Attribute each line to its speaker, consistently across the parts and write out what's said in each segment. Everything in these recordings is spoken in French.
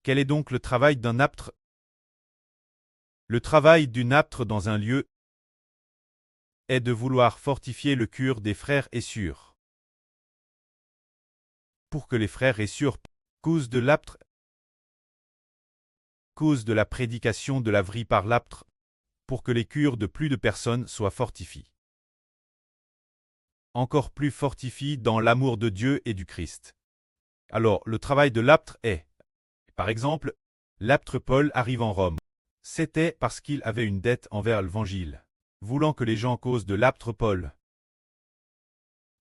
Speaker 1: Quel est donc le travail d'un aptre? Le travail d'une aptre dans un lieu est de vouloir fortifier le cœur des frères et sœurs, pour que les frères et sœurs, cause de l'aptre, cause de la prédication de la vraie par l'aptre, pour que les cœurs de plus de personnes soient fortifiés. Encore plus fortifiés dans l'amour de Dieu et du Christ. Alors, le travail de l'aptre est, par exemple, l'aptre Paul arrive en Rome. C'était parce qu'il avait une dette envers l'Évangile, voulant que les gens cause de l'aptre Paul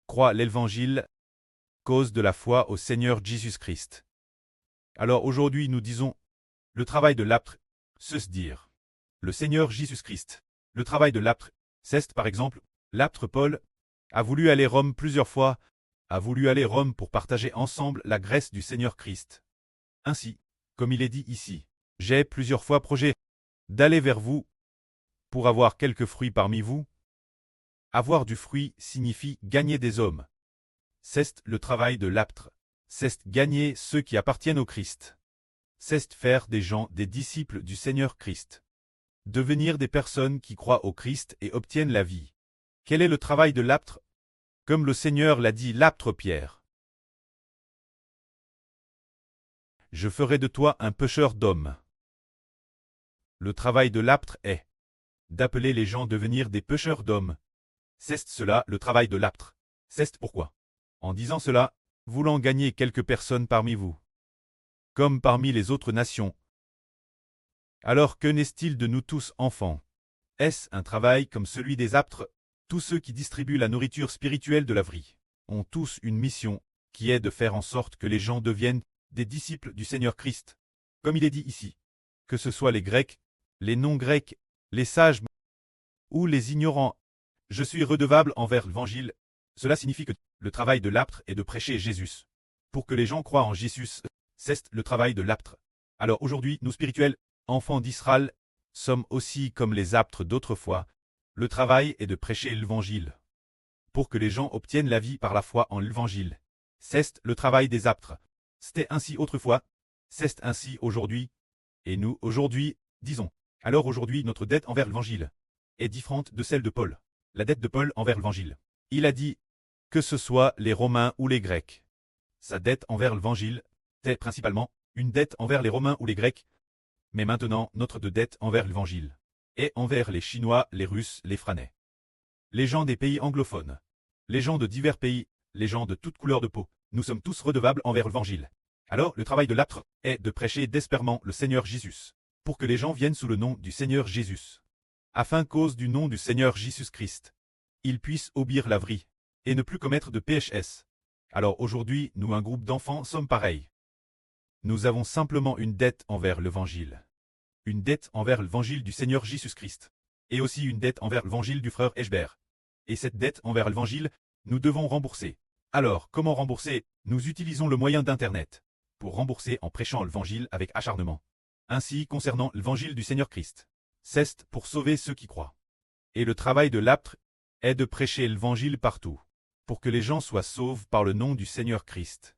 Speaker 1: croient l'Évangile, cause de la foi au Seigneur Jésus-Christ. Alors aujourd'hui nous disons, le travail de l'aptre, c'est se dire, le Seigneur Jésus-Christ. Le travail de l'aptre, c'est par exemple, l'aptre Paul a voulu aller Rome plusieurs fois, a voulu aller Rome pour partager ensemble la grâce du Seigneur Christ. Ainsi, comme il est dit ici, j'ai plusieurs fois projet d'aller vers vous pour avoir quelques fruits parmi vous. Avoir du fruit signifie gagner des hommes. C'est le travail de l'aptre. C'est gagner ceux qui appartiennent au Christ. C'est faire des gens des disciples du Seigneur Christ. Devenir des personnes qui croient au Christ et obtiennent la vie. Quel est le travail de l'aptre? Comme le Seigneur l'a dit l'aptre Pierre. Je ferai de toi un pêcheur d'hommes. Le travail de l'aptre est d'appeler les gens à devenir des pêcheurs d'hommes. C'est cela le travail de l'aptre. C'est pourquoi, en disant cela, voulant gagner quelques personnes parmi vous, comme parmi les autres nations. Alors que n'est-il de nous tous enfants? Est-ce un travail comme celui des aptres? Tous ceux qui distribuent la nourriture spirituelle de la vie ont tous une mission, qui est de faire en sorte que les gens deviennent des disciples du Seigneur Christ. Comme il est dit ici, que ce soit les Grecs, les non-Grecs, les sages ou les ignorants, je suis redevable envers l'Évangile. Cela signifie que le travail de l'aptre est de prêcher Jésus. Pour que les gens croient en Jésus, c'est le travail de l'aptre. Alors aujourd'hui, nous spirituels, enfants d'Israël, sommes aussi comme les aptres d'autrefois. Le travail est de prêcher l'Évangile. Pour que les gens obtiennent la vie par la foi en l'Évangile. C'est le travail des aptres. C'était ainsi autrefois, c'est ainsi aujourd'hui. Et nous, aujourd'hui, disons. Alors aujourd'hui, notre dette envers l'Évangile est différente de celle de Paul. La dette de Paul envers l'Évangile. Il a dit, que ce soit les Romains ou les Grecs. Sa dette envers l'Évangile était principalement une dette envers les Romains ou les Grecs. Mais maintenant, notre dette envers l'Évangile est envers les Chinois, les Russes, les Franais. Les gens des pays anglophones. Les gens de divers pays, les gens de toute couleur de peau. Nous sommes tous redevables envers l'Évangile. Alors, le travail de l'aptre est de prêcher désespérément le Seigneur Jésus, pour que les gens viennent sous le nom du Seigneur Jésus. Afin cause du nom du Seigneur Jésus-Christ, ils puissent obéir la vraie, et ne plus commettre de PHS. Alors aujourd'hui, nous un groupe d'enfants sommes pareils. Nous avons simplement une dette envers l'Évangile. Une dette envers l'Évangile du Seigneur Jésus-Christ. Et aussi une dette envers l'Évangile du frère Eschbert. Et cette dette envers l'Évangile, nous devons rembourser. Alors, comment rembourser? Nous utilisons le moyen d'Internet. Pour rembourser en prêchant l'Évangile avec acharnement. Ainsi, concernant l'Évangile du Seigneur Christ. C'est pour sauver ceux qui croient. Et le travail de l'aptre est de prêcher l'Évangile partout. Pour que les gens soient sauvés par le nom du Seigneur Christ.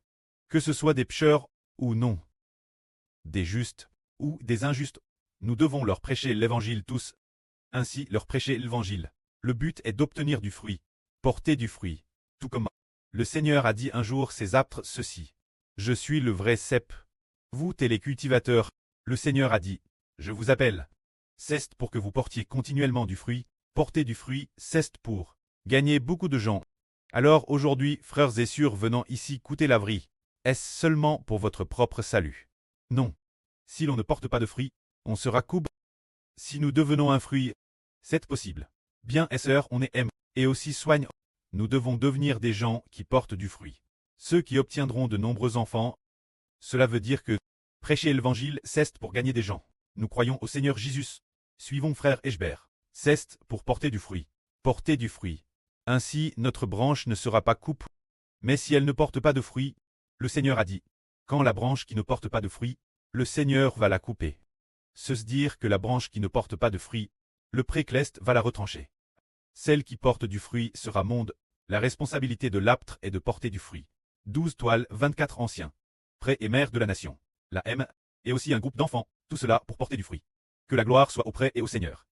Speaker 1: Que ce soit des pécheurs ou non. Des justes ou des injustes. Nous devons leur prêcher l'Évangile tous. Ainsi leur prêcher l'Évangile. Le but est d'obtenir du fruit. Porter du fruit. Tout comme le Seigneur a dit un jour ces aptres ceci. Je suis le vrai cep. Vous les cultivateurs. Le Seigneur a dit. Je vous appelle. C'est pour que vous portiez continuellement du fruit. Porter du fruit, c'est pour gagner beaucoup de gens. Alors aujourd'hui, frères et sœurs venant ici coûter la vraie, est-ce seulement pour votre propre salut? Non. Si l'on ne porte pas de fruit, on sera coupé. Si nous devenons un fruit, c'est possible. Bien et sœurs, on est aime, et aussi soigne. Nous devons devenir des gens qui portent du fruit. Ceux qui obtiendront de nombreux enfants, cela veut dire que prêcher l'Évangile, c'est pour gagner des gens. Nous croyons au Seigneur Jésus. Suivons frère Eschbert. C'est pour porter du fruit. Porter du fruit. Ainsi, notre branche ne sera pas coupée. Mais si elle ne porte pas de fruit, le Seigneur a dit, quand la branche qui ne porte pas de fruit, le Seigneur va la couper. Se dire que la branche qui ne porte pas de fruit, le précleste va la retrancher. Celle qui porte du fruit sera monde. La responsabilité de l'aptre est de porter du fruit. 12 toiles, 24 anciens. Près et mère de la nation. La M. et aussi un groupe d'enfants, tout cela pour porter du fruit. Que la gloire soit auprès et au Seigneur.